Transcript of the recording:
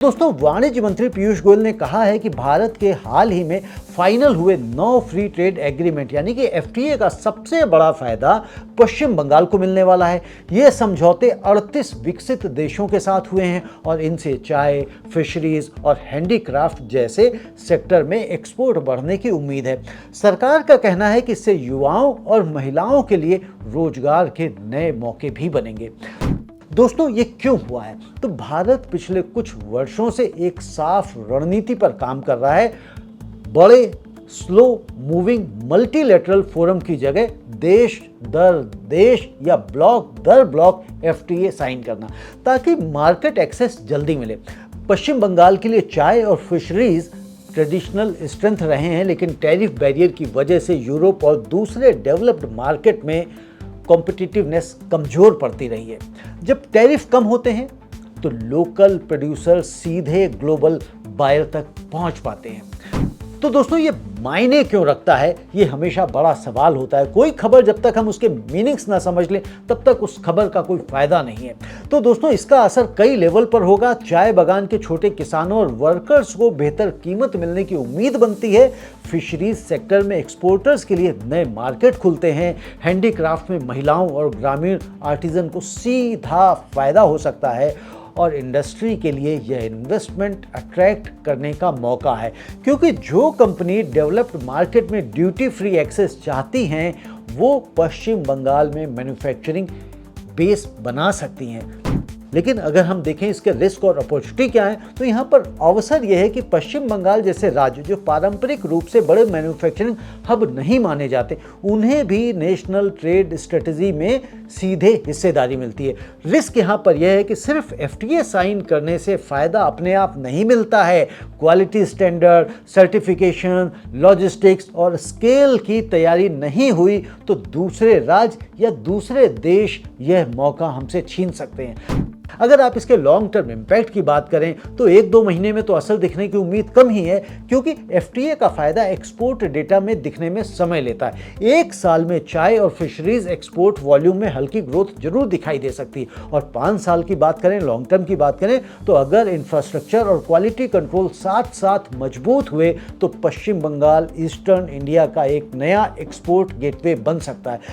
दोस्तों, वाणिज्य मंत्री पीयूष गोयल ने कहा है कि भारत के हाल ही में फाइनल हुए 9 फ्री ट्रेड एग्रीमेंट यानी कि एफटीए का सबसे बड़ा फायदा पश्चिम बंगाल को मिलने वाला है। ये समझौते 38 विकसित देशों के साथ हुए हैं और इनसे चाय, फिशरीज और हैंडीक्राफ्ट जैसे सेक्टर में एक्सपोर्ट बढ़ने की उम्मीद है। सरकार का कहना है कि इससे युवाओं और महिलाओं के लिए रोजगार के नए मौके भी बनेंगे। दोस्तों, ये क्यों हुआ है? तो भारत पिछले कुछ वर्षों से एक साफ रणनीति पर काम कर रहा है। बड़े स्लो मूविंग मल्टीलेटरल फोरम की जगह देश दर देश या ब्लॉक दर ब्लॉक एफटीए साइन करना, ताकि मार्केट एक्सेस जल्दी मिले। पश्चिम बंगाल के लिए चाय और फिशरीज ट्रेडिशनल स्ट्रेंथ रहे हैं, लेकिन टैरिफ बैरियर की वजह से यूरोप और दूसरे डेवलप्ड मार्केट में कॉम्पिटिटिवनेस कमजोर पड़ती रही है। जब टैरिफ कम होते हैं तो लोकल प्रोड्यूसर सीधे ग्लोबल बायर तक पहुंच पाते हैं। तो दोस्तों, ये मायने क्यों रखता है, ये हमेशा बड़ा सवाल होता है। कोई खबर जब तक हम उसके मीनिंग्स ना समझ लें तब तक उस खबर का कोई फायदा नहीं है। तो दोस्तों, इसका असर कई लेवल पर होगा। चाय बागान के छोटे किसानों और वर्कर्स को बेहतर कीमत मिलने की उम्मीद बनती है। फिशरीज सेक्टर में एक्सपोर्टर्स के लिए नए मार्केट खुलते हैं। हैंडीक्राफ्ट में महिलाओं और ग्रामीण आर्टिजन को सीधा फायदा हो सकता है और इंडस्ट्री के लिए यह इन्वेस्टमेंट अट्रैक्ट करने का मौका है, क्योंकि जो कंपनी डेवलप्ड मार्केट में ड्यूटी फ्री एक्सेस चाहती हैं वो पश्चिम बंगाल में मैन्युफैक्चरिंग बेस बना सकती हैं। लेकिन अगर हम देखें इसके रिस्क और अपॉर्चुनिटी क्या है, तो यहाँ पर अवसर यह है कि पश्चिम बंगाल जैसे राज्य जो पारंपरिक रूप से बड़े मैन्युफैक्चरिंग हब नहीं माने जाते, उन्हें भी नेशनल ट्रेड स्ट्रेटजी में सीधे हिस्सेदारी मिलती है। रिस्क यहाँ पर यह है कि सिर्फ एफटीए साइन करने से फायदा अपने आप नहीं मिलता है। क्वालिटी स्टैंडर्ड, सर्टिफिकेशन, लॉजिस्टिक्स और स्केल की तैयारी नहीं हुई तो दूसरे राज्य या दूसरे देश यह मौका हमसे छीन सकते हैं। अगर आप इसके लॉन्ग टर्म इम्पैक्ट की बात करें तो 1-2 महीने में तो असर दिखने की उम्मीद कम ही है, क्योंकि एफटीए का फायदा एक्सपोर्ट डेटा में दिखने में समय लेता है। 1 साल में चाय और फिशरीज एक्सपोर्ट वॉल्यूम में हल्की ग्रोथ जरूर दिखाई दे सकती है, और 5 साल की बात करें, लॉन्ग टर्म की बात करें, तो अगर इंफ्रास्ट्रक्चर और क्वालिटी कंट्रोल साथ साथ मजबूत हुए तो पश्चिम बंगाल ईस्टर्न इंडिया का एक नया एक्सपोर्ट गेटवे बन सकता है।